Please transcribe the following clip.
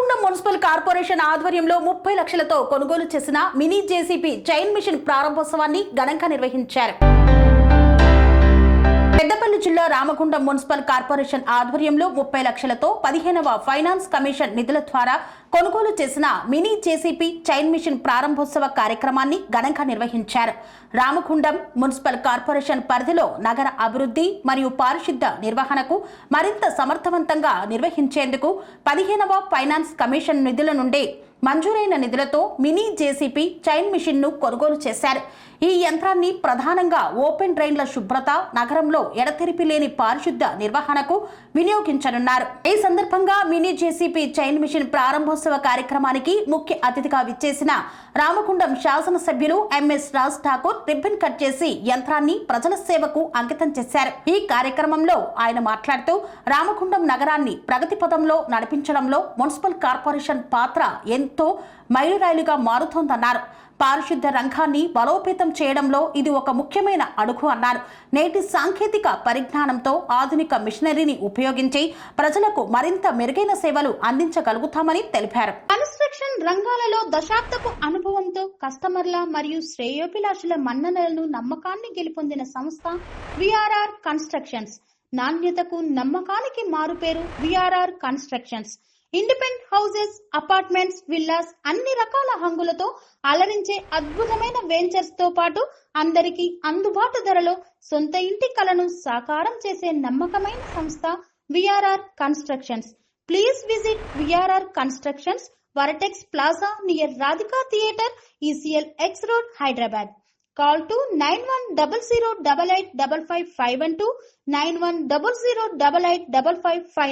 Ramagundam municipal corporation ఆధ్వర్యంలో 30 లక్షలతో కొనుగోలు చేసిన మినీ జేసీబీ చైన్ మిషన్ ప్రారంభోత్సవాన్ని ఘనంగా నిర్వహించారు. పెద్దపల్లి జిల్లా రామగుండం మున్సిపల్ కార్పొరేషన్ ఆధ్వర్యంలో 30 లక్షలతో 15వ ఫైనాన్స్ కమిషన్ నిధుల ద్వారా కొనుగోలు చేసిన మినీ జేసీబీ చైన్ మిషన్ ప్రారంభోత్సవ కార్యక్రమాన్ని ఘనంగా నిర్వహించారు. రామగుండం మున్సిపల్ కార్పొరేషన్ పరిధిలో నగర అభివృద్ధి మరియు పారిశుద్ధ నిర్వహణకు మరింత సమర్థవంతంగా నిర్వహించేందుకు 15వ ఫైనాన్స్ కమిషన్ నిధుల నుండి మంజూరైన నిధులతో మినీ జేసీబీ చైన్ మిషన్ ను కొనుగోలు చేశారు. ఈ యంత్రాన్ని ప్రధానంగా ఓపెన్ డ్రైన్ల శుభ్రత, నగరంలో ఎడతెరిపి లేని పారిశుద్ధ నిర్వహణకు వినియోగించనున్నారు. ఈ సందర్భంగా మినీ జేసీబీ చైన్ మిషన్ ప్రారంభోత్సవ కార్యక్రమానికి ముఖ్య అతిథిగా విచ్చేసిన రామగుండం శాసనసభ్యులు MS Raj Thakur ribbon cut చేసి యంత్రాన్ని ప్రజల సేవకు అంకితం చేశారు. ఈ కార్యక్రమంలో ఆయన మాట్లాడుతూ రామగుండం నగరాన్ని ప్రగతి పథంలో నడిపించడంలో మున్సిపల్ కార్పొరేషన్ పాత్ర ఎంతో మైలురాయిలుగా మారుతోందన్నారు. పారిశుద్ధ రంగాన్ని బలోపేతం చేయడంలో ఇది ఒక ముఖ్యమైన అడుగు అన్నారు. నేటి సాంకేతిక పరిజ్ఞానంతో ఆధునిక మిషనరీని ఉపయోగించి ప్రజలకు మరింత మెరుగైన సేవలు అందించగలుగుతామని తెలిపారు. కన్స్ట్రక్షన్ రంగాలలో దశాబ్దపు అనుభవంతో కస్టమర్ల మరియు శ్రేయోభిలాషుల మన్ననలను, నమ్మకాన్ని గెలుపొందిన సంస్థ విఆర్ఆర్ కన్స్ట్రక్షన్స్. నాణ్యతకు, నమ్మకానికి మారుపేరు VRR constructions. Independent houses, apartments, villas అన్ని రకాల హంగులతో అలరించే అద్భుతమైన వెంచర్స్ తో పాటు అందరికీ అందుబాటు ధరలో సొంత ఇంటి కలను సాకారం చేసే నమ్మకమైన సంస్థ VRR constructions. Please visit VRR constructions, vertex plaza near Radhika theatre, ECIL X road, Hyderabad. Call to 910088555512 9100885555.